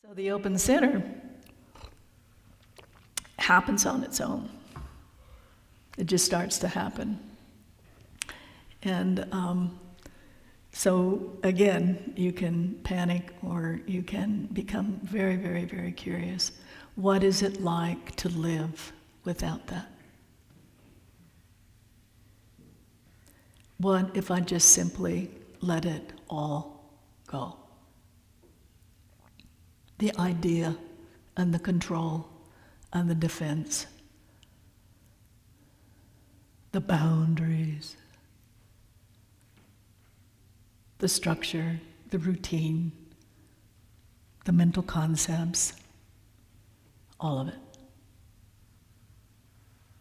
So the open center happens on its own. It just starts to happen. And so again, you can panic or you can become very, very, very curious. What is it like to live without that? What if I just simply let it all go? The idea and the control and the defense, the boundaries, the structure, the routine, the mental concepts, all of it.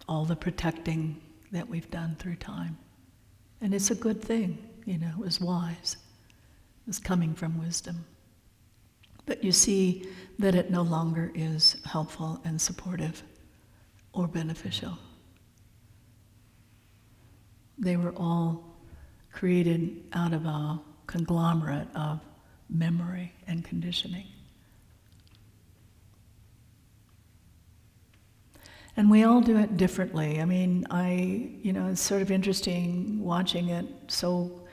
All the protecting that we've done through time. And it's a good thing, it was wise. It was coming from wisdom. But you see that it no longer is helpful and supportive or beneficial. They were all created out of a conglomerate of memory and conditioning. And we all do it differently. I mean, it's sort of interesting watching it so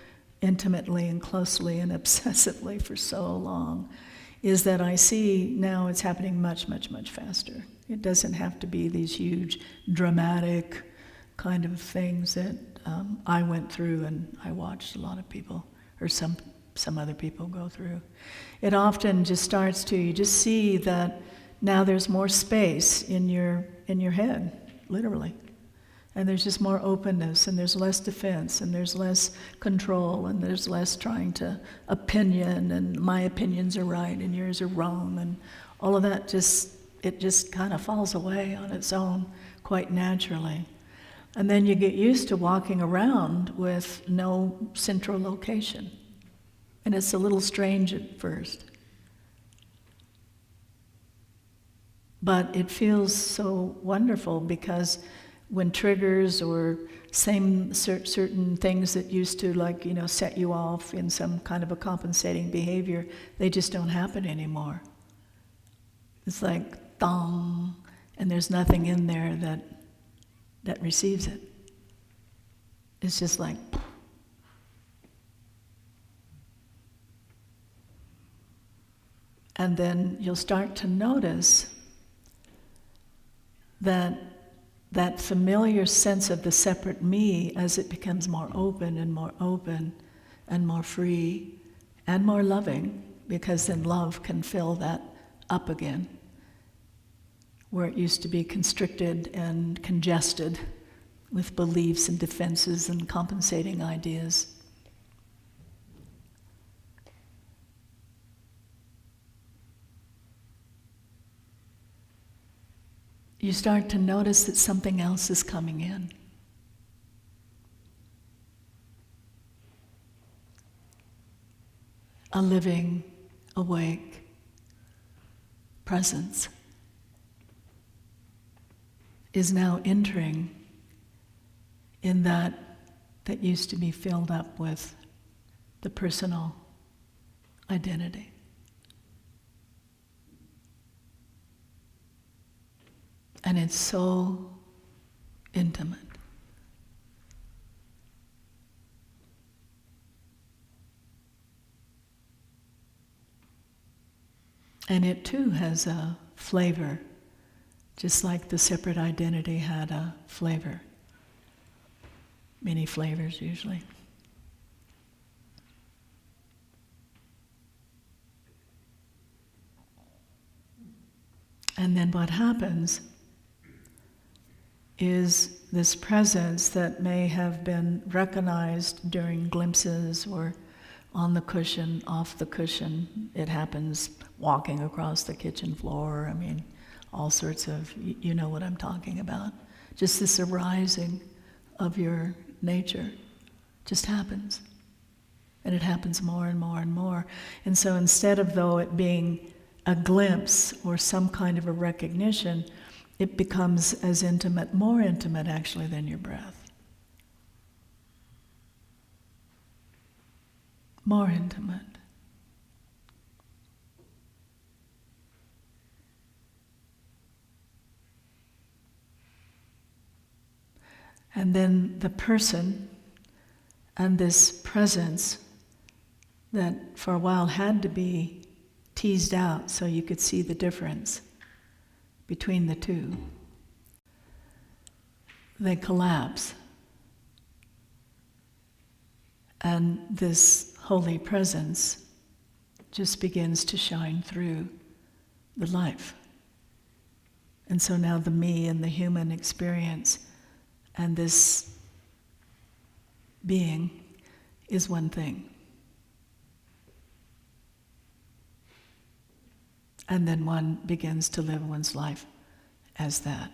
intimately and closely and obsessively for so long, is that I see now it's happening much, much, much faster. It doesn't have to be these huge, dramatic kind of things that I went through and I watched a lot of people, or some other people go through. It often just starts to, you just see that now there's more space in your head, literally. And there's just more openness, and there's less defense, and there's less control, and there's less trying to opinion, and my opinions are right and yours are wrong, and all of that it just kind of falls away on its own quite naturally. And then you get used to walking around with no central location. And it's a little strange at first. But it feels so wonderful because when triggers or certain things that used to set you off in some kind of a compensating behavior, they just don't happen anymore. It's like dong, and there's nothing in there that receives it. It's just like, and then you'll start to notice that familiar sense of the separate me, as it becomes more open and more free and more loving, because then love can fill that up again, where it used to be constricted and congested with beliefs and defenses and compensating ideas. You start to notice that something else is coming in. A living, awake presence is now entering in that used to be filled up with the personal identity. And it's so intimate. And it too has a flavor, just like the separate identity had a flavor. Many flavors usually. And then what happens is this presence that may have been recognized during glimpses or on the cushion, off the cushion. It happens walking across the kitchen floor. I mean, all sorts of, you know what I'm talking about. Just this arising of your nature just happens. And it happens more and more and more. And so instead of, though, it being a glimpse or some kind of a recognition, it becomes as intimate, more intimate actually than your breath. More intimate. And then the person and this presence that for a while had to be teased out so you could see the difference between the two, they collapse. And this holy presence just begins to shine through the life. And so now the me and the human experience and this being is one thing. And then one begins to live one's life as that.